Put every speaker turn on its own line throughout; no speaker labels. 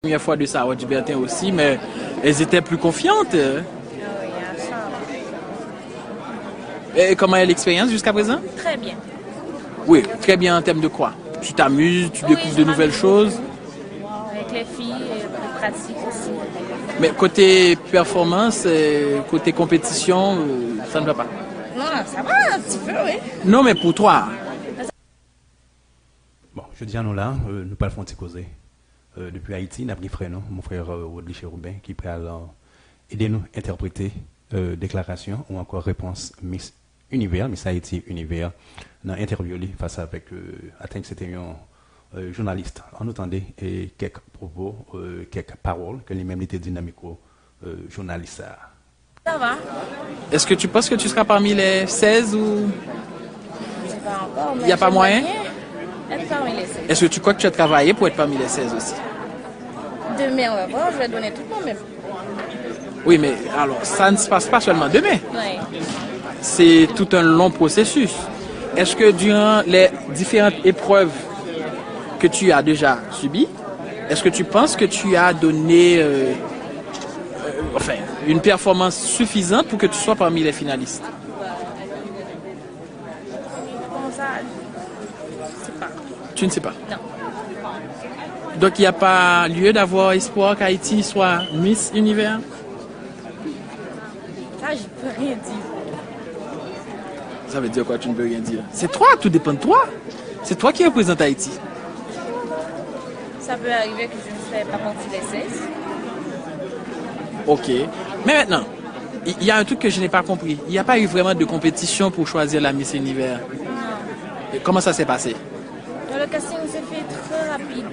Première fois de Sarah Dubertin aussi, mais elles étaient plus confiantes. Et comment est l'expérience jusqu'à présent?
Très bien.
Oui, très bien en termes de quoi? Tu t'amuses, tu découvres de nouvelles choses?
Avec les filles, plus pratique aussi.
Mais côté performance, côté compétition, ça ne va pas?
Non, ça va un petit peu, oui.
Non, mais pour toi?
Bon, je dis à nous là, nous pas le font causer. Depuis Haïti, nous avons pris frère, mon frère Rodley Chérubin, qui peut aider nous à interpréter déclaration ou encore réponse Miss Univers, Miss Haïti Univers, dans l'interview face avec, atteint que c'était un journaliste. On entendait quelques propos, quelques paroles que lui-même était dynamico journaliste.
Ça va.
Est-ce que tu penses que tu seras parmi les 16 ou
Je sais pas encore, mais
il n'y a pas moyen?
Être parmi les 16.
Est-ce que tu crois que tu as travaillé pour être parmi les 16 aussi?
Demain, on va voir, je vais donner tout mon même.
Oui, mais alors, ça ne se passe pas seulement demain.
Oui.
C'est tout un long processus. Est-ce que durant les différentes épreuves que tu as déjà subies, est-ce que tu penses que tu as donné une performance suffisante pour que tu sois parmi les finalistes?
Comment ça? Je sais pas.
Tu ne sais pas.
Non.
Donc il n'y a pas lieu d'avoir espoir qu'Haïti soit Miss Univers?
Ça, je peux rien dire.
Ça veut dire quoi, tu ne peux rien dire? C'est toi, tout dépend de toi. C'est toi qui représente Haïti.
Ça peut arriver que je ne fais pas partie des 16.
Ok. Mais maintenant, il y a un truc que je n'ai pas compris. Il n'y a pas eu vraiment de compétition pour choisir la Miss Univers.
Non.
Et comment ça s'est passé?
Le casting s'est fait très rapide.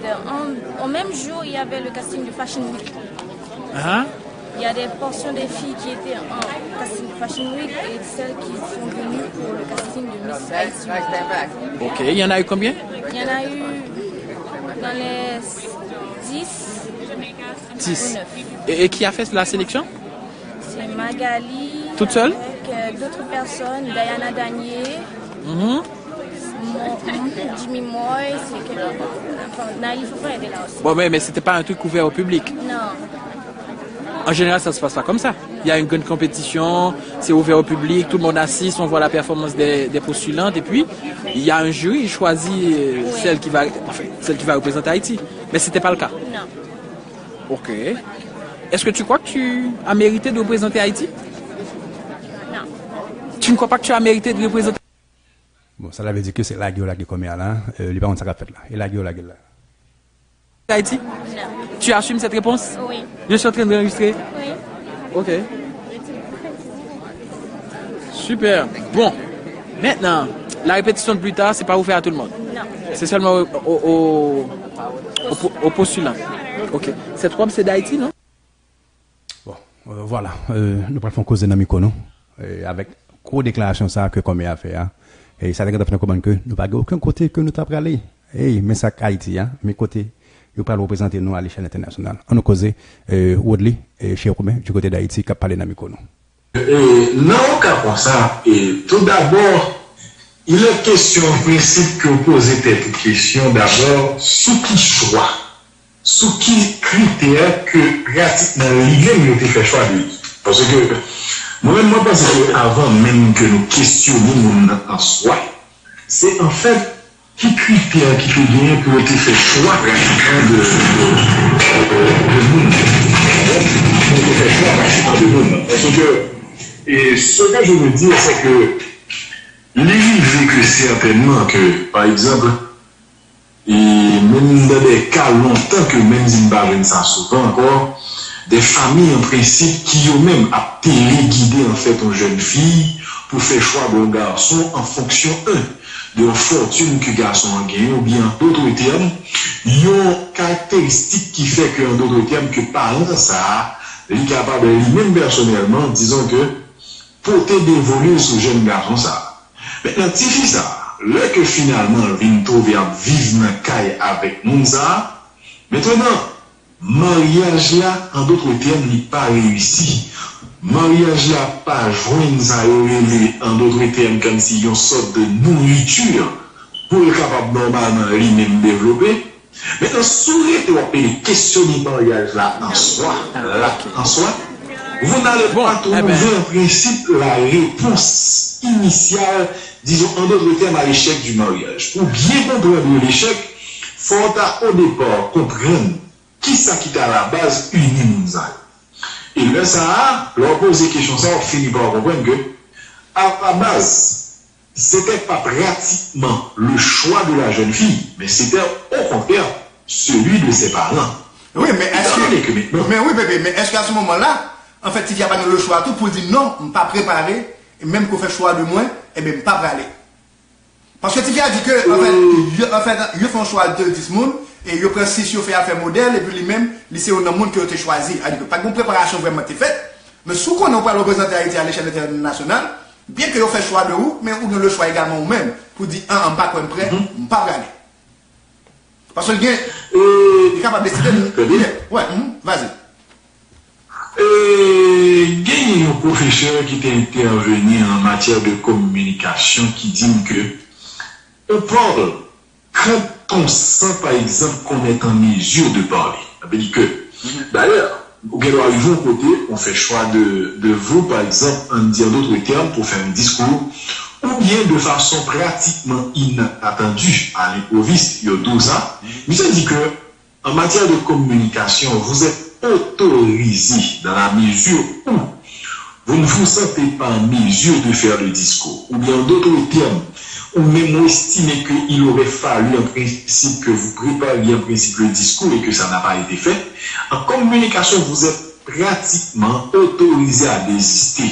Au même jour, il y avait le casting du Fashion Week.
Hein?
Il y a des portions des filles qui étaient en casting du Fashion Week et celles qui sont venues pour le casting de Miss Haïti.
Ok. Il y en a eu combien?
Il y en a eu dans les 10
10.
ou 9.
Et qui a fait la sélection?
C'est Magali.
Toute seule?
Avec d'autres personnes, Diana Danier, Jimmy Moy, c'est quelqu'un. Enfin, Naïf Fofana était là aussi.
Bon, mais c'était pas un truc ouvert au public.
Non.
En général, ça se passe pas comme ça. Il y a une grande compétition, c'est ouvert au public, tout le monde assiste, on voit la performance des postulantes, et puis il y a un jury, il choisit celle qui va représenter Haïti. Mais c'était pas le cas.
Non.
Ok. Est-ce que tu crois que tu as mérité de représenter Haïti?
Non.
Tu ne crois pas que tu as mérité de représenter
Bon, ça veut dire que c'est la gueule qui est commis là, les parents ça a fait là, et la gueule là.
Haïti?
Non.
Tu assumes cette réponse?
Oui.
Je suis en train d'enregistrer.
Oui.
Ok. Super. Bon. Maintenant, la répétition de plus tard, c'est pas ouvert à tout le monde.
Non.
C'est seulement aux postulants. Ok. Cette robe, c'est d'Haïti, non?
Bon, voilà, nous pouvons causer dans Mikono, avec gros déclaration ça que comme a fait, hein. Et ça regarde faire comment que nous pas aucun côté que nous t'a aller. Mais ça Haïti, hein, mais côté il pas représenter nous à l'échelle internationale. On nous causé Rodley et Chérubin du côté d'Haïti qui a parlé dans Mikono.
Non, cas comme ça, tout d'abord, il est question en principe que vous posez cette question d'abord sous qui choix, sous qui critère que pratiquement l'idée nous fait choix de lui. Parce que moi-même, je pense qu'avant même que nous questionnions en soi, c'est en fait qui critère qui fait bien pour te faire choix pratiquement de nous. Parce que, et ce que je veux dire, c'est que l'idée que certainement que, par exemple, et même dans des cas longtemps que même Zimbabwe ça souvent encore, des familles en principe qui eux-mêmes a téléguidé en fait une jeune fille pour faire choix d'un garçon en fonction de la fortune que le garçon a gagné ou bien d'autres termes, il y a une caractéristique qui fait que en d'autres termes que parlant ça, il est capable lui-même personnellement, disons que porter des volumes sur jeune garçon ça. Maintenant, si c'est ça, là que finalement, il trouve à vivre dans caille avec nous ça, maintenant, mariage là, en d'autres termes, n'est pas réussi. Mariage là, pas joindre ça, en d'autres termes, comme si une sorte de nourriture pour être capable normalement lui-même développer. Maintenant, souhaitez les questionner mariage là en soi, vous n'allez pas trouver en principe la réponse initiale, disons en d'autres termes, à l'échec du mariage. Pour bien comprendre l'échec, il faut au départ comprendre qui ça qui est à la base unit nous. Et là, ça, leur poser question, ça, on finit par comprendre que, à la base, c'était pas pratiquement le choix de la jeune fille, mais c'était au contraire celui de ses parents.
Oui, mais est-ce qu'à ce moment-là, en fait, il n'y a pas le choix tout pour dire non, je ne suis pas préparé, et même qu'on fait choix de moi, et bien, je ne pas aller. Parce que tu as dit que, en fait, ils font choix de 10 personnes, et ils prennent 6, ils font affaire modèle, et puis lui-même, c'est un monde qui a été choisi. C'est-à-dire que pas de préparation vraiment faite, mais si on n'a pas représenté Haïti à l'échelle internationale, bien que vous fait choix de vous, mais vous avez le choix également vous-même pour dire, je ne suis pas prêt, je ne suis pas aller. Parce que il est capable de décider. Ouais, vas-y.
Il y a un professeur qui est intervenu en matière de communication qui dit que on parle quand on sent par exemple qu'on est en mesure de parler. Ça veut dire que, d'ailleurs, au arriver au côté, on fait choix de vous, par exemple, en dire d'autres termes pour faire un discours, ou bien de façon pratiquement inattendue à l'improviste, il y a 12 ans. Mais ça dit que, en matière de communication, vous êtes autorisé dans la mesure où vous ne vous sentez pas en mesure de faire le discours, ou bien en d'autres termes, ou même estimez qu'il aurait fallu en principe que vous prépariez en principe le discours et que ça n'a pas été fait, en communication, vous êtes pratiquement autorisé à désister.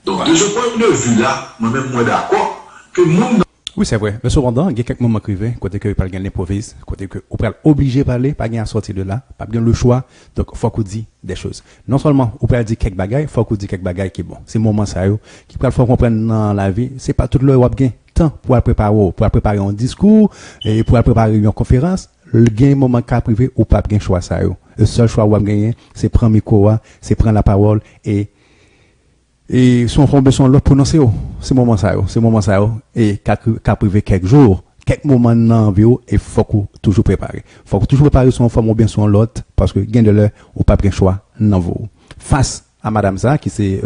Donc, de ce point de vue-là, moi-même, moi d'accord, que mon...
Oui, c'est vrai. Mais cependant, il y a quelques moments privés, côté que pas gagner l'improvise, côté que on peut obligé de parler, pas gagner à sortir de là, pas bien le choix. Donc, faut qu'on dise des choses. Non seulement, on peut dire quelques bagailles, faut qu'on dise quelques bagailles qui est bon. C'est moment ça, qui peut faut comprendre dans la vie, c'est pas tout le web gain temps pour préparer un discours et pour préparer une conférence. Le gain moment cas privé ou pas bien choix ça. Le seul choix web gagner, c'est prendre micro, c'est prendre la parole et si on fait besoin de l'autre prononcer, c'est moment ça, et qu'à privé quelques jours, quelques moments dans vie, et faut qu'on toujours préparer. Faut qu'on toujours préparer son forme ou bien son l'autre, parce que gain de l'heure, ou pas bien choix, non vous. Face à Madame ça, qui c'est,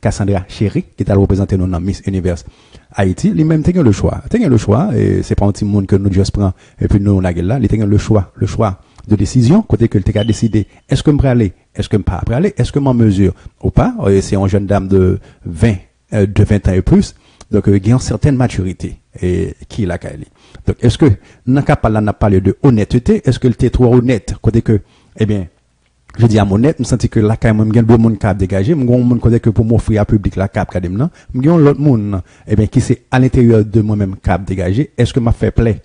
Cassandra Chéri, qui t'a représenté nous dans Miss Univers Haïti, lui-même, t'as le choix, et c'est pas un petit monde que nous juste prend, et puis nous, on a là, il t'as le choix de décision, côté que tu as décidé, est-ce que je peux aller, est-ce que je ne peux pas aller, est-ce que je m'en mesure ou pas, c'est une jeune dame de 20 ans et plus, donc il y a une certaine maturité, et qui l'a qu'elle. Donc, est-ce que, n'a parlé de honnêteté, est-ce que tu es trop honnête, côté que, eh bien, je dis à mon honnête, je sens que la caille, moi, deux monde cap dégagé, moi, mon côté que pour m'offrir à public la cap cadem là, moi, l'autre monde, eh bien, qui c'est à l'intérieur de moi-même cap dégagé, est-ce que m'a fait plaisir?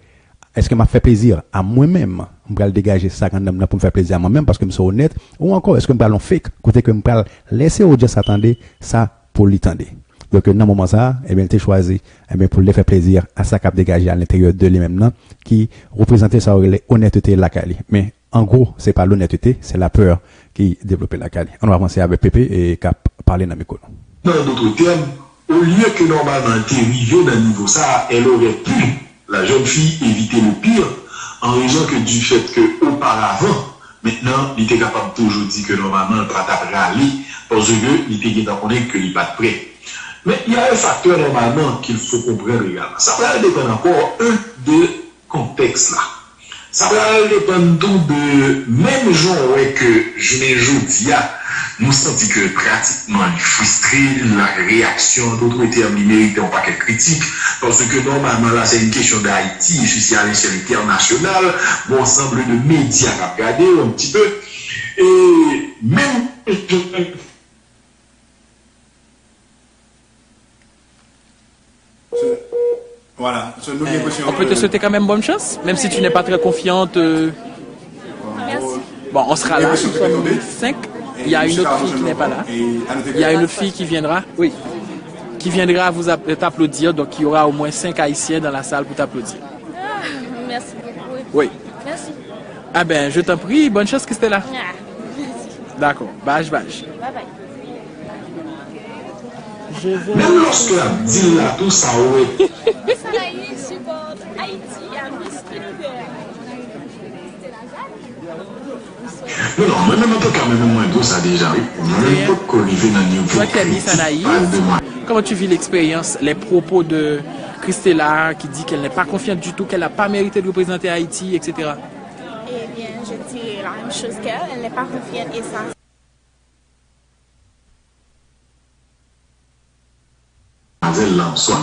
Est-ce que m'a fait plaisir à moi-même? Je vais dégager ça quand même pour me faire plaisir à moi-même parce que je suis honnête. Ou encore, est-ce que je vais faire fake? Côté que je vais laisser aux gens s'attendre ça pour l'entendre. Donc, dans ce moment ça, eh bien, tu choisi, eh bien, pour les faire plaisir à ça cap dégagé à l'intérieur de lui-même, qui représente ça, l'honnêteté la Cali. Mais, en gros, c'est pas l'honnêteté, c'est la peur qui développe la Cali. On va avancer avec Pépé et cap parler dans mes micro.
Dans d'autres termes, au lieu que normalement, tu arrivé dans le niveau ça, elle aurait pu, la jeune fille, éviter le pire, en raison que du fait que auparavant, maintenant, il était capable toujours dire que normalement, il ne peut pas aller, parce qu'il était capable de qu'il n'est pas prêt. Mais il y a un facteur normalement qu'il faut comprendre également. Ça va dépendre encore de contexte là. Ça va dépendre de même genre que je ne dis nous sentons que pratiquement frustré, la réaction d'autres termes, il mérite un paquet de critiques, parce que normalement là c'est une question d'Haïti, je à l'échelle internationale, bon ensemble de médias à regarder un petit peu, et même
voilà,
on peut te souhaiter quand même bonne chance, même si tu n'es pas très confiante.
Merci.
Bon, on sera là, nous sommes 5. Il y a une autre fille qui n'est pas là. Il y a une autre fille qui viendra. Oui. Qui viendra vous t'applaudir. Donc, il y aura au moins 5 Haïtiens dans la salle pour t'applaudir.
Ah, merci beaucoup.
Oui.
Merci.
Ah ben, je t'en prie. Bonne chance que c'était là.
Ah, merci.
D'accord. Bye bye.
Bye bye.
même lorsque la dit là, tout ça, ouais.
Salaï supporte Haïti à Miss Univers.
Non, moi-même en tout cas, même moi, tout ça déjà, oui. Je ne peux pas arriver dans le niveau.
Toi qui as mis Anaïs, comment tu vis l'expérience, les propos de Christella qui dit qu'elle n'est pas confiante du tout, qu'elle n'a pas mérité de représenter Haïti, etc.
Eh bien, je dis la même chose qu'elle. Elle n'est pas confiante et ça.
Là en soi.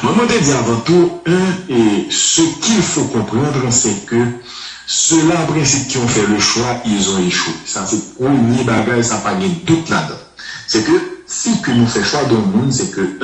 Moi, je te dis avant tout, et ce qu'il faut comprendre, c'est que ceux-là, en principe, qui ont fait le choix, ils ont échoué. Ça, c'est le premier bagage, ça n'a pas de doute là-dedans. C'est que, si que nous faisons choix dans le monde, c'est que,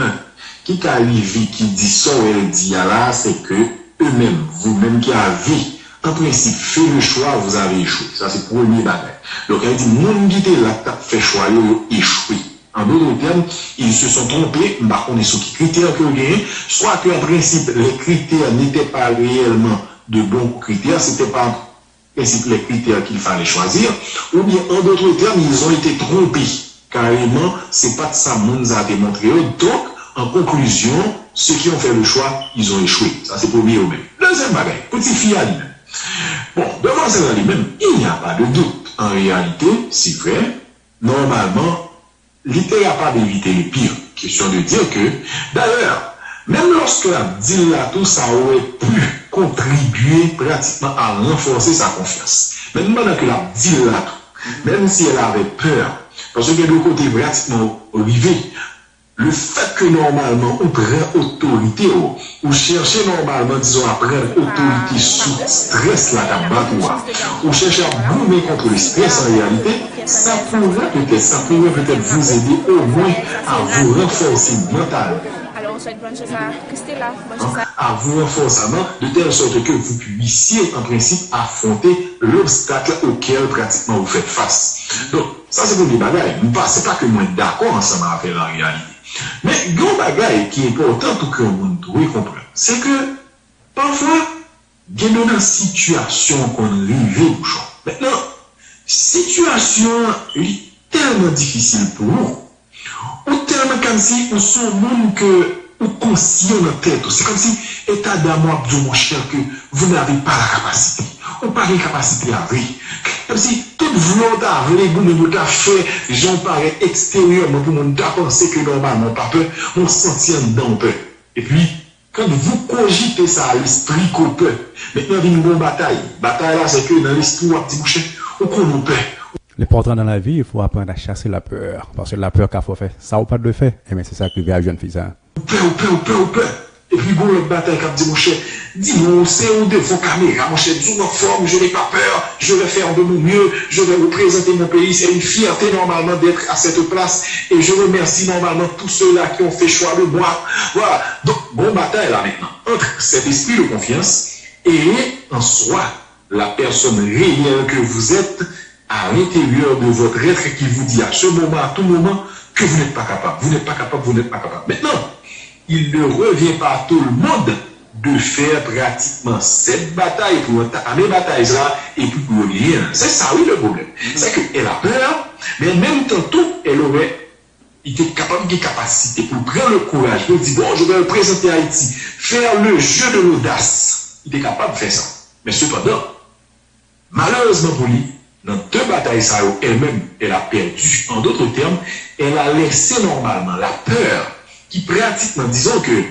qui arrive, qui dit ça ou elle dit là, c'est que eux-mêmes, vous-même qui avez, en principe, fait le choix, vous avez échoué. Ça, c'est le premier bagage. Donc, elle dit, monde qui était là, fait choix, ils ont échoué. En d'autres termes, ils se sont trompés, par contre, sur les critères que vous gagnez, soit que, en principe, les critères n'étaient pas réellement de bons critères, c'était pas, en principe, les critères qu'il fallait choisir, ou bien, en d'autres termes, ils ont été trompés. Carrément, c'est pas de ça, monde a démontré. Donc, en conclusion, ceux qui ont fait le choix, ils ont échoué. Ça, c'est premier au même. Deuxième bagage, petit fille à lui-même. Bon, devant ça à lui-même, il n'y a pas de doute. En réalité, c'est vrai, normalement, l'idée n'a pas d'éviter le pire. Question de dire que, d'ailleurs, même lorsque la dit là, tout ça aurait pu contribuer pratiquement à renforcer sa confiance. Même pendant que la dit là, même si elle avait peur, parce que de côté pratiquement arrivé, le fait que normalement on prend autorité, ou chercher normalement, disons, à prendre autorité sous stress, là, ou chercher à boumer contre le stress en réalité, ça pourrait peut-être vous aider au moins à vous renforcer mentalement.
Alors on souhaite bonne chose à Christella, bonne chose
à vous renforcer de telle sorte que vous puissiez en principe affronter l'obstacle auquel pratiquement vous faites face. Donc, ça c'est pour les bagailles. C'est pas que moi d'accord ensemble à faire la réalité. Mais gros bagaille qui est important pour que le monde doit comprendre, c'est que parfois, il y a une situation qu'on arrive bouchon. Maintenant, situation est tellement difficile pour nous, ou tellement comme si on sent monde que ou conscient dans la tête. C'est comme si état d'amour de mon cher que vous n'avez pas la capacité. Ou pas la capacité à vivre. Comme si toute volonté à vivre, vous avez fait, j'en parais extérieurement pour mon penser que normalement pas peur, on sentit dedans peur. Et puis, quand vous cogitez ça à l'esprit qu'on peut, maintenant il y a une bonne bataille. Bataille là, c'est que dans l'esprit, on petit boucher, ou qu'on nous peur.
L'important dans la vie, il faut apprendre à chasser la peur. Parce que la peur qu'il faut faire, ça ou pas de le faire. Et bien, c'est ça qui vient à jeune fille, ça.
Peur. Et puis, bon, l'autre bataille, quand dit, mon cher, dis-moi, c'est où devant caméra, mon cher, dis ma forme, je n'ai pas peur, je vais faire de mon mieux, je vais représenter mon pays. C'est une fierté, normalement, d'être à cette place. Et je remercie, normalement, tous ceux-là qui ont fait choix de moi. Voilà. Donc, bon bataille, là, maintenant, entre cet esprit de confiance et, en soi, la personne réelle que vous êtes, à l'intérieur de votre être qui vous dit à ce moment, à tout moment, que vous n'êtes pas capable. Vous n'êtes pas capable, vous n'êtes pas capable. Maintenant, il ne revient pas à tout le monde de faire pratiquement cette bataille pour entamer bataille là et puis pour rien. C'est ça, oui, le problème. C'est qu'elle a peur, mais en même temps, tout, elle aurait été capable de capacité pour prendre le courage, pour dire, bon, je vais représenter Haïti, faire le jeu de l'audace. Il est capable de faire ça. Mais cependant, malheureusement pour lui, dans deux batailles, ça, elle-même, elle a perdu. En d'autres termes, elle a laissé normalement la peur qui pratiquement, disons que,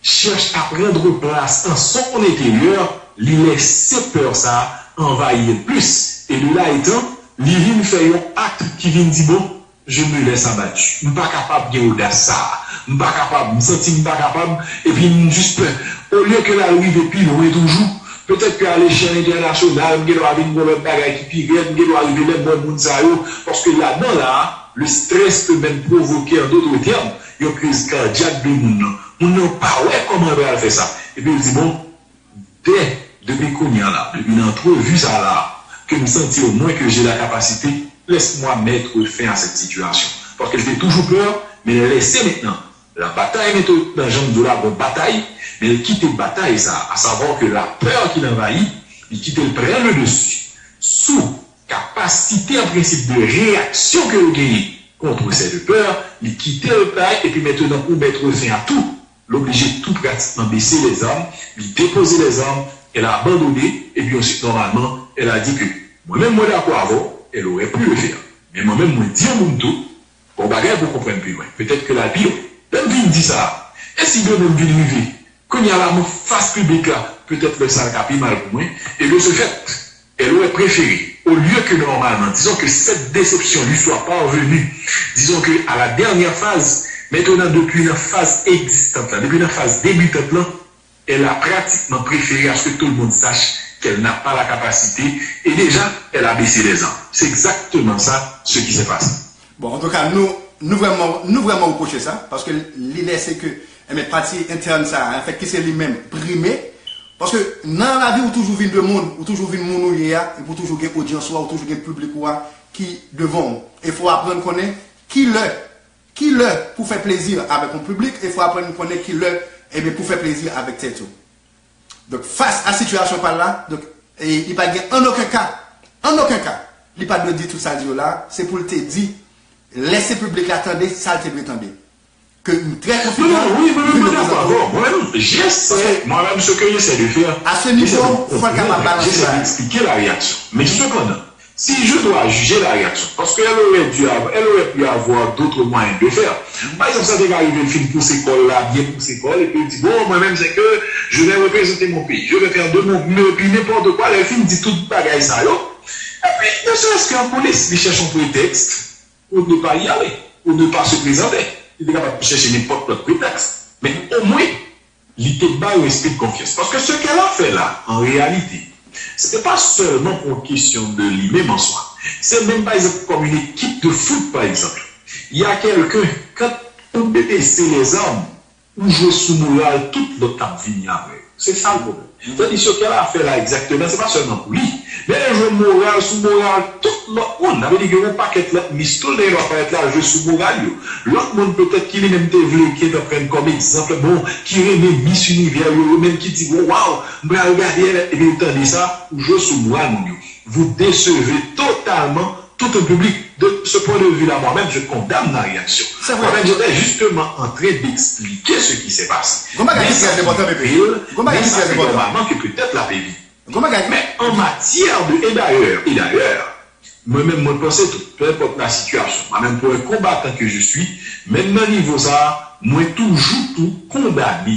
cherche à prendre place en son intérieur, lui laisser peur ça envahir plus. Et de là étant, lui vient faire un acte qui vient dire, bon, je me laisse abattu. Je ne suis pas capable de audace ça. Je ne suis pas capable, je me sens pas capable, et puis je juste peur. Au lieu que la arrive et puis l'on est toujours. Peut-être qu'à l'échelle internationale, il doit avoir une bonne bagaille qui pire, il doit arriver les bons mondes, parce que là-dedans, là, le stress peut même provoquer, en d'autres termes, une crise cardiaque de monde. On n'a pas ouais comment on va faire ça. Et puis il dit, bon, depuis qu'on y a là, depuis une entrevue ça là, que me sentir au moins que j'ai la capacité, laisse-moi mettre fin à cette situation. Parce qu'elle fait toujours peur, mais elle laisse maintenant. La bataille est dans le genre de la bonne bataille, mais elle quitte la bataille, ça, à savoir que la peur qui l'envahit, il quitte le prend le dessus. Sous capacité en principe de réaction que vous gagnez contre cette peur, il quitte le bataille et puis maintenant pour mettre fin à tout, l'obliger tout pratiquement baisser les armes, lui déposer les armes, elle a abandonné, et puis ensuite normalement, elle a dit que Moi-même, moi d'accord avant, elle aurait pu le faire. Mais moi-même, moi dis à mon tout, pour bagarre pour comprendre plus loin. Peut-être que la pire, même vie me dit ça. Est-ce qu'il veut même vie vivre? Quand il y a la face publique là, peut-être le ça a mal pour moi. Et de ce fait, elle aurait préféré, au lieu que normalement, disons que cette déception lui soit parvenue, disons que à la dernière phase, maintenant depuis une phase existante là, depuis une phase débutante là, elle a pratiquement préféré à ce que tout le monde sache qu'elle n'a pas la capacité et déjà, elle a baissé les armes. C'est exactement ça ce qui s'est passé.
Bon, en tout cas, nous vraiment reprocher ça, parce que l'idée c'est que les parties internes, ça, en fait, qui c'est lui-même primé, parce que dans la vie, où toujours vient de monde, où toujours vient de monde, et pour toujours gagner audience, ou toujours gagner public, qui devant. Il faut apprendre à connaître qui le pour faire plaisir avec un public, il faut apprendre à connaître qui le pour faire plaisir avec tête. Donc, face à la situation par là, donc, il n'y a pas en aucun cas, il n'y a pas de dire tout ça là, c'est pour te dire, laissez le public attendre, ça te attendre. Que très confiant.
Oui, moi-même, j'essaie, moi-même, ce que j'essaie de faire.
À ce niveau, il faut capable balancer.
J'essaie d'expliquer la réaction. Mais cependant, si je dois juger la réaction, parce qu'elle aurait pu avoir d'autres moyens de faire. Par exemple, ça devait arriver le film pour ces cols là, bien pour ces cols, et puis il dit, bon, moi-même, c'est que je vais représenter mon pays, je vais faire de mon mieux, puis n'importe quoi, le film dit tout bagaille ça, là. Et puis, ne serait-ce qu'en police, ils cherchent un prétexte pour ne pas y aller, pour ne pas se présenter. Il est capable de chercher n'importe quel prétexte. Mais au moins, il était bas au esprit de confiance. Parce que ce qu'elle a fait là, en réalité, ce n'était pas seulement pour une question de lui-même en soi. C'est même par exemple comme une équipe de foot, par exemple. Il y a quelqu'un, quand on peut baisser les armes, ou jouer sous morale, toute l'autre table vient après. C'est ça le problème. C'est-à-dire ce qu'elle a fait là exactement, c'est pas seulement pour lui. Mais elle joue morale, sous morale, tout l'autre monde. On avait dit que un paquet là, mais tout le monde va être là, jouer sous morale. L'autre monde peut-être qu'il est même développé, qui prenne comme exemple, bon, qui remet Miss Univers, même qui dit, waouh, mais regardez, et bien, entendez ça, ou jouer sous morale, mon Dieu. Vous décevez totalement tout un public. De ce point de vue-là, moi-même, je condamne la réaction. Moi-même, j'étais justement en train d'expliquer ce qui s'est passé. C'est normalement que peut-être la péri. Mais en matière de... Et d'ailleurs, moi-même, moi, pensais tout, peu importe la situation, moi-même, pour un combattant que je suis, même dans le niveau ça, moi, toujours tout condamné.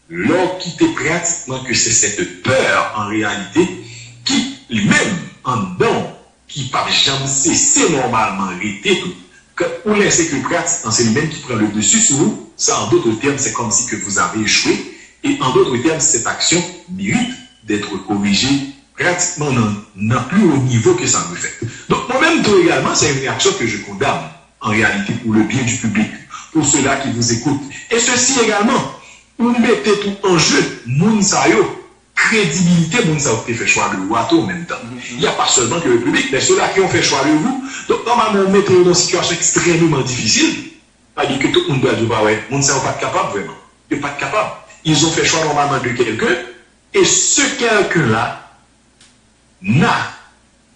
Lors qui était pratiquement que c'est cette peur, en réalité, qui, même, en dedans, qui par jamais cesser normalement arrêter tout. Pour laisser que pratiquement c'est lui-même qui prend le dessus sur vous, ça en d'autres termes c'est comme si que vous avez échoué et en d'autres termes cette action mérite d'être corrigée pratiquement dans plus haut niveau que ça me fait. Donc moi-même tout également c'est une réaction que je condamne en réalité pour le bien du public, pour ceux-là qui vous écoutent. Et ceci également, vous mettez tout en jeu, Mounsayo, crédibilité, vous avez fait choix de vous à tout en même temps. Il n'y a pas seulement que le public, mais ceux-là qui ont fait choix de vous. Donc, normalement, on mettez dans une situation extrêmement difficile. Pas dire que tout le monde doit dire, bah ouais, on ne sont pas capable vraiment. Ils ne sont pas capables. Ils ont fait choix normalement de quelqu'un, et ce quelqu'un-là n'a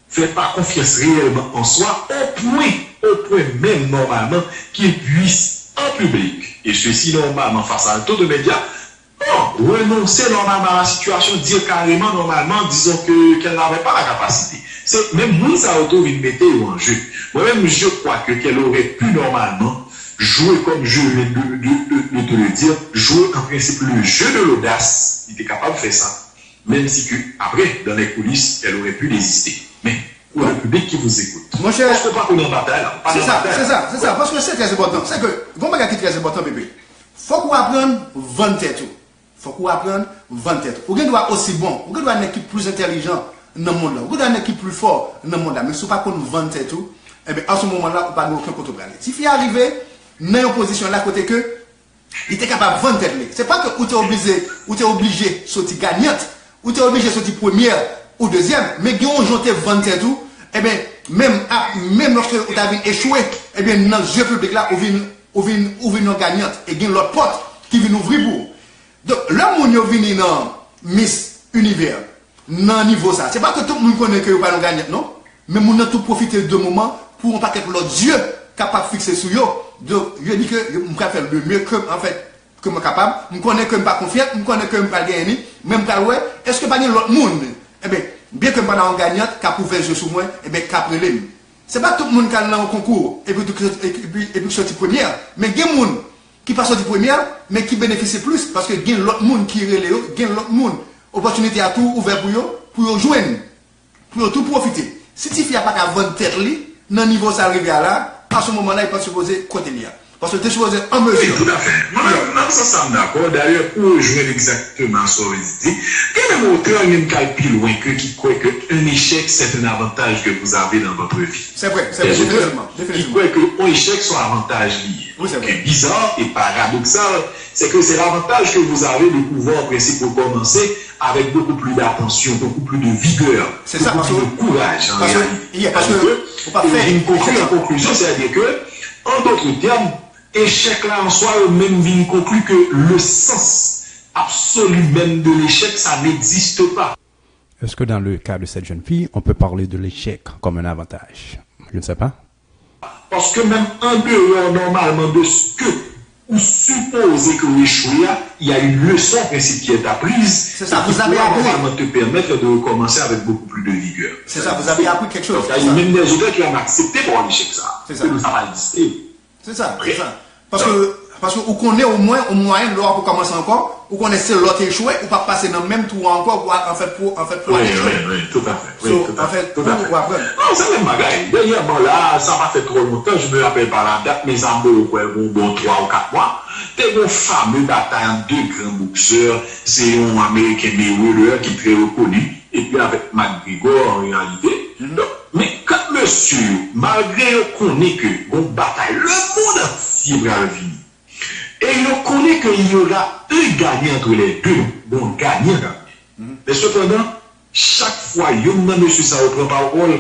fait pas confiance réellement en soi, au point même normalement qu'il puisse en public, et ceci normalement face à un taux de médias, renoncer normalement à la situation, dire carrément normalement, disons qu'elle n'avait pas la capacité. C'est même Mounsa Auto vient mettre en jeu. Moi-même, je crois qu'elle aurait pu normalement jouer comme je viens de te le dire, jouer en principe le jeu de l'audace. Il était capable de faire ça. Même si que, après, dans les coulisses, elle aurait pu désister. Mais pour le public qui vous écoute.
Mon cher,
je ne peux pas qu'on en bataille là.
C'est ça. Parce que c'est très important. C'est que, bon bagage qui est très important, bébé. Faut qu'on apprenne vendre tête. Faut qu'on apprenne vendre tête. Vous doit aussi bon. Vous doit une équipe plus intelligente dans le monde là. Vous doit une équipe plus forte dans le monde là. Mais si vous pas qu'on vendre tête, eh bien, à ce moment-là, vous pas aucun côté pour aller. Si vous arrivez dans une position là, côté que, il était capable de vendre tête. C'est pas que vous êtes obligé de sortir gagnante, ou tu es obligé de sortir première ou deuxième, mais quand on joue vendre tête, eh bien, même lorsque vous avez échoué, eh bien, dans le jeu public là, vous venez gagnante, et il y a l'autre porte qui vient ouvrir pour. Donc, là, où vous venez dans Miss Univers, dans le niveau ça, c'est pas que tout le monde connaît que vous pas gagnante, non? Mais vous avez tout profiter de moment pour un paquet de l'autre Dieu capable de fixer sur eux. Donc, je dis que je vais faire le mieux que, en fait, que je suis capable. Je connais que je ne suis pas confiant, je connais que je ne suis pas gagné, même pas ouais, est-ce que pas l'autre monde? Eh bien, bien que pendant une gagnante, qui a prouvé le jeu sur moi, et bien, qui a pris c'est pas tout le monde qui a dans le concours et puis sorti première, mais il y a des gens qui pas sorti première, mais qui bénéficient plus parce que il y a l'autre monde qui relève, il y a l'autre monde, opportunité à tout ouvert pour joindre, pour tout profiter. Si tu fais pas qu'à vendre tête, dans le niveau ça arrive là, à ce moment-là, il peut se poser côté là. Parce que tu es supposé en mesure.
Oui, tout à fait. Moi, ça, ça me d'accord. D'ailleurs, pour rejoindre exactement ce que vous dites, il y a même auteur qui plus loin que qui croit qu'un échec, c'est un avantage que vous avez dans votre vie.
C'est vrai, définitivement.
Qui croit qu'un échec soit un avantage lié.
Oui, c'est vrai.
Ce qui est bizarre et paradoxal, c'est que c'est l'avantage que vous avez de pouvoir, en principe, pour commencer avec beaucoup plus d'attention, beaucoup plus de vigueur,
c'est ça,
beaucoup plus de courage, en réalité.
Parce que, pas faire
une conclusion, c'est-à-dire que, en d'autres termes, échec là en soi, même vient conclut que le sens absolu même de l'échec, ça n'existe pas.
Est-ce que dans le cas de cette jeune fille, on peut parler de l'échec comme un avantage? Je ne sais pas.
Parce que même en dehors normalement de ce que vous supposez que vous échouez, il y a une leçon principe qui est apprise.
C'est ça, vous avez appris.
Normalement te permettre de recommencer avec beaucoup plus de vigueur.
C'est ça, vous avez appris quelque chose.
Donc, il y a même des auteurs qui ont accepté pour un échec ça.
C'est ça.
Ça va exister.
C'est ça, c'est ça. Parce que vous connaissez au moins au moyen de pour commencer encore, ou connaissez l'autre échoué, ou pas passer dans le même tour encore pour
oui, tout à fait. Oui,
so,
tout à fait.
pour apprendre.
Non, c'est même bagaille. Dernièrement là, ça m'a fait trop longtemps, je me rappelle pas la date, mais ça me bon 3 ou 4 mois. T'es une fameuse bataille entre deux grands boxeurs, c'est un Américain Mayweather qui est très reconnu, et puis avec McGregor en réalité. Mais quand monsieur, malgré qu'on connaît que bon bataille, le monde entier va venir. Et on connaît qu'il y aura un gagnant entre les deux, bon gagnant. Mais cependant, chaque fois, il y a un monsieur ça reprend parole,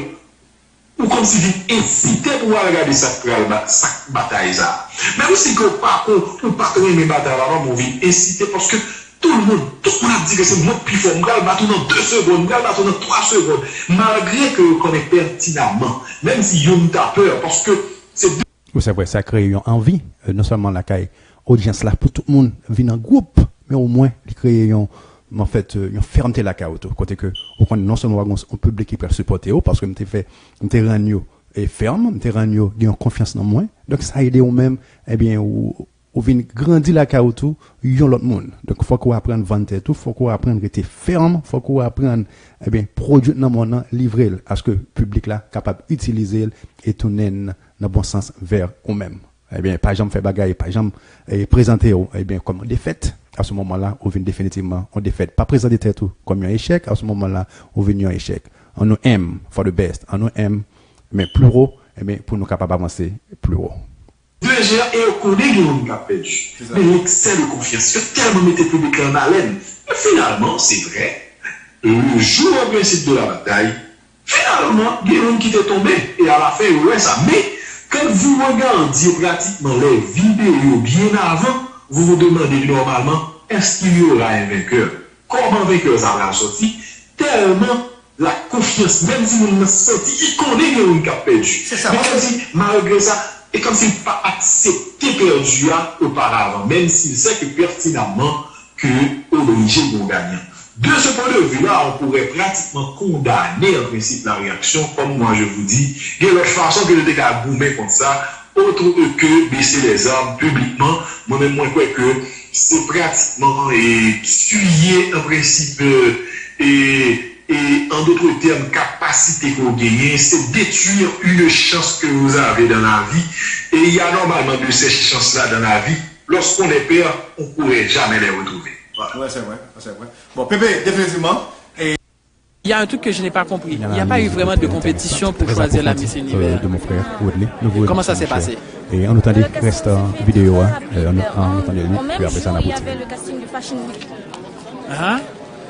ou comme si il incitait pour regarder cette bataille. Mais aussi que par contre, on ne peut pas aimer bataille avant, on vient inciter parce que tout le monde a dit que c'est moi plus fort, je vais battre dans 2 secondes, je vais battre dans 3 secondes, malgré que je connais pertinemment, même si on a peur, parce que c'est...
Oui, c'est vrai, ça crée une envie, non seulement la caille audience là, pour tout le monde vient en groupe, mais au moins, il crée en fait, une fermeté la caille autour, côté que, non seulement un public qui peut supporter, parce que m'te rendu et ferme, m'te rendu gagne confiance dans moi, donc ça aide au même, eh bien, ou vient grandir la caille autour, yon l'autre monde. Donc, faut qu'on apprenne à vendre tout, faut qu'on apprenne à être ferme, faut qu'on apprenne, eh bien, produire dans mon livrer, à ce que le public là, capable d'utiliser et tourner dans le bon sens vers eux-mêmes. Eh bien, pas jamais faire bagaille, pas jamais présenter, eh bien, comme défaite. À ce moment-là, on vient définitivement en défaite. Pas présenter tout comme un échec. À ce moment-là, on vient un échec. On nous aime for the best. On nous aime, mais plus haut, eh bien, pour nous capables d'avancer plus haut.
Déjà, et on connaît les gens qui ont perdu. Mais l'excès de confiance, que tellement mettre le public en haleine. Mais finalement, c'est vrai, le jour au principe de la bataille, finalement, il y a des gens qui étaient tombés. Et à la fin, ouais, ça. Mais, quand vous regardez pratiquement les vidéos bien avant, vous vous demandez normalement, est-ce qu'il y aura un vainqueur? Comment un vainqueur ça va sortir? Tellement la confiance, même si vous ne sentez, il connaît les gens qui ont perdu.
C'est ça.
Mais comme si, malgré ça, et comme s'il n'a pas accepté perdu auparavant, même s'il sait que pertinemment que obligé de gagner. De ce point de vue-là, on pourrait pratiquement condamner en principe la réaction, comme moi je vous dis. Il y a l'autre façon que je dis à boumer comme ça, autre que baisser les armes publiquement. Moi-même, moi, je crois que c'est pratiquement tuer en principe et en d'autres termes, capacité que vous gagnez, c'est détruire une chance que vous avez dans la vie. Et il y a normalement de ces chances-là dans la vie. Lorsqu'on les perd, on ne pourrait jamais les retrouver.
Voilà. Ouais, c'est vrai. Bon, Pépé, définitivement.
Il y a un truc que je n'ai pas compris. Il n'y a pas eu vraiment de compétition pour choisir la Miss Univers.
De mon frère, Woodley.
Comment ça s'est passé?
Et on entendait le reste vidéo, on entendait lui, puis après ça on a
il y avait le casting de Fashion Week.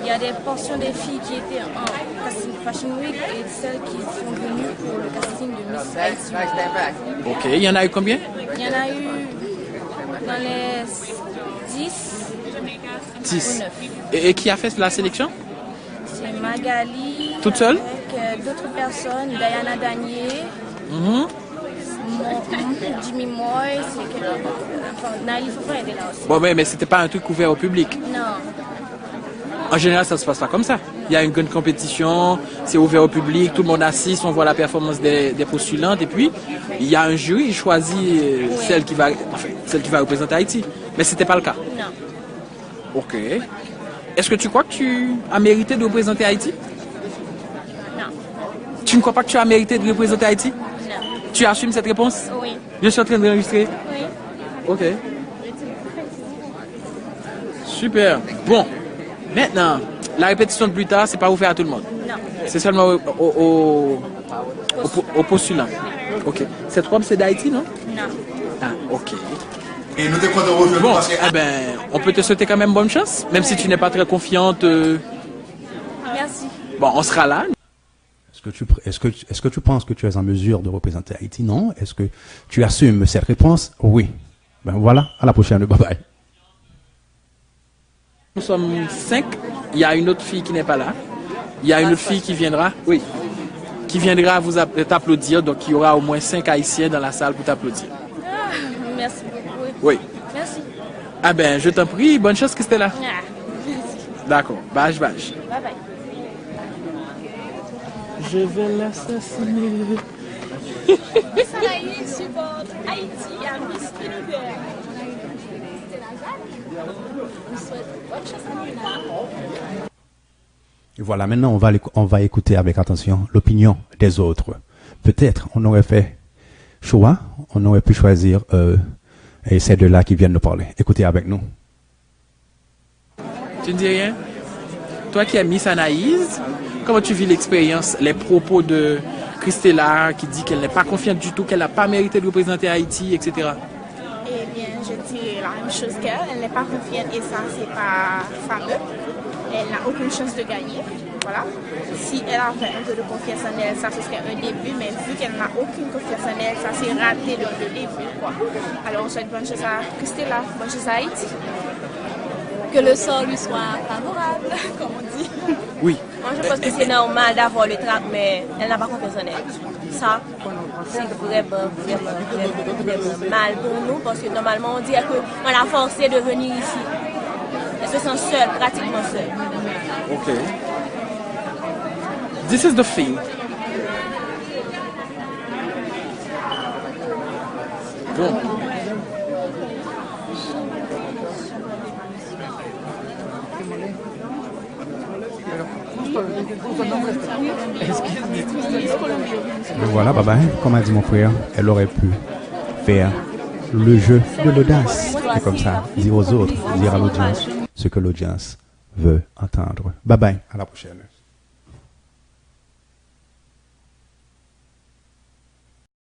Il y a des portions des filles qui étaient en casting de Fashion Week et celles qui sont venues pour le casting de Miss Haïti.
Ok, il y en a eu combien?
Il y en a eu dans les 10 ou 9.
Et qui a fait la sélection?
C'est Magali.
Toute seule?
Avec d'autres personnes, Diana Danier. Jimmy Moy, c'est quelqu'un. Enfin, Naïf Fofana était là aussi.
Bon, mais c'était pas un truc ouvert au public.
Non.
En général, ça se passe pas comme ça. Il y a une grande compétition, c'est ouvert au public, tout le monde assiste, on voit la performance des postulantes et puis il y a un jury, il choisit celle qui va représenter Haïti. Mais c'était pas le cas.
Non.
Ok. Est-ce que tu crois que tu as mérité de représenter Haïti?
Non.
Tu ne crois pas que tu as mérité de représenter Haïti?
Non.
Tu assumes cette réponse?
Oui.
Je suis en train d'enregistrer.
Oui.
Ok. Super. Bon. Maintenant, la répétition de plus tard, c'est pas ouvert à tout le monde.
Non.
C'est seulement aux postulants. Ok. Cette robe, c'est d'Haïti, non?
Non.
Ah, ok.
Et nous te comptons aujourd'hui
Bon,
parce que...
eh ben, on peut te souhaiter quand même bonne chance, même si tu n'es pas très confiante.
Merci.
Bon, on sera là.
Est-ce que tu penses que tu es en mesure de représenter Haïti? Non. Est-ce que tu assumes cette réponse? Oui. Ben voilà, à la prochaine. Bye bye.
Nous sommes 5. Il y a une autre fille qui n'est pas là. Il y a une autre fille qui viendra. Oui. Qui viendra vous t'applaudir. Donc, il y aura au moins 5 Haïtiens dans la salle pour t'applaudir.
Ah, merci beaucoup.
Oui.
Merci.
Ah ben, je t'en prie. Bonne chance, Christella.
Ah, merci.
D'accord. Bye, bye.
Bye bye.
Je vais l'assassiner.
Sanaï supporte Haïti à Miss Univers. On souhaite bonne chance à Nina.
Et voilà, maintenant on va écouter avec attention l'opinion des autres. Peut-être on aurait fait choix, on aurait pu choisir et ces deux-là qui viennent nous parler. Écoutez avec nous.
Tu ne dis rien? Toi qui as Miss Anaïs, comment tu vis l'expérience, les propos de Christella qui dit qu'elle n'est pas confiante du tout, qu'elle n'a pas mérité de représenter Haïti, etc.
Eh bien, je dis la même chose qu'elle. Elle n'est pas confiante et ça, c'est pas fameux. Elle n'a aucune chance de gagner. Voilà. Si elle avait un peu de confiance en elle, ça ce serait un début, mais vu qu'elle n'a aucune confiance en elle, ça s'est raté dans le début, quoi. Alors, on souhaite bonne chose à Christella, bonne chose à Haïti.
Que le sort lui soit favorable, comme on dit.
Oui.
Moi, je pense que c'est normal d'avoir le trac, mais elle n'a pas confiance en elle. Ça, c'est vraiment mal pour nous, parce que normalement, on dit qu'on l'a forcé de venir ici. Elle se sent seule, pratiquement seule.
Ok. This is the thing. Bon.
Mais voilà, baba, comme a dit mon frère, elle aurait pu faire le jeu de l'audace. Et comme ça, dire aux autres, dire à l'audience ce que l'audience veut entendre. Bye bye, à la prochaine.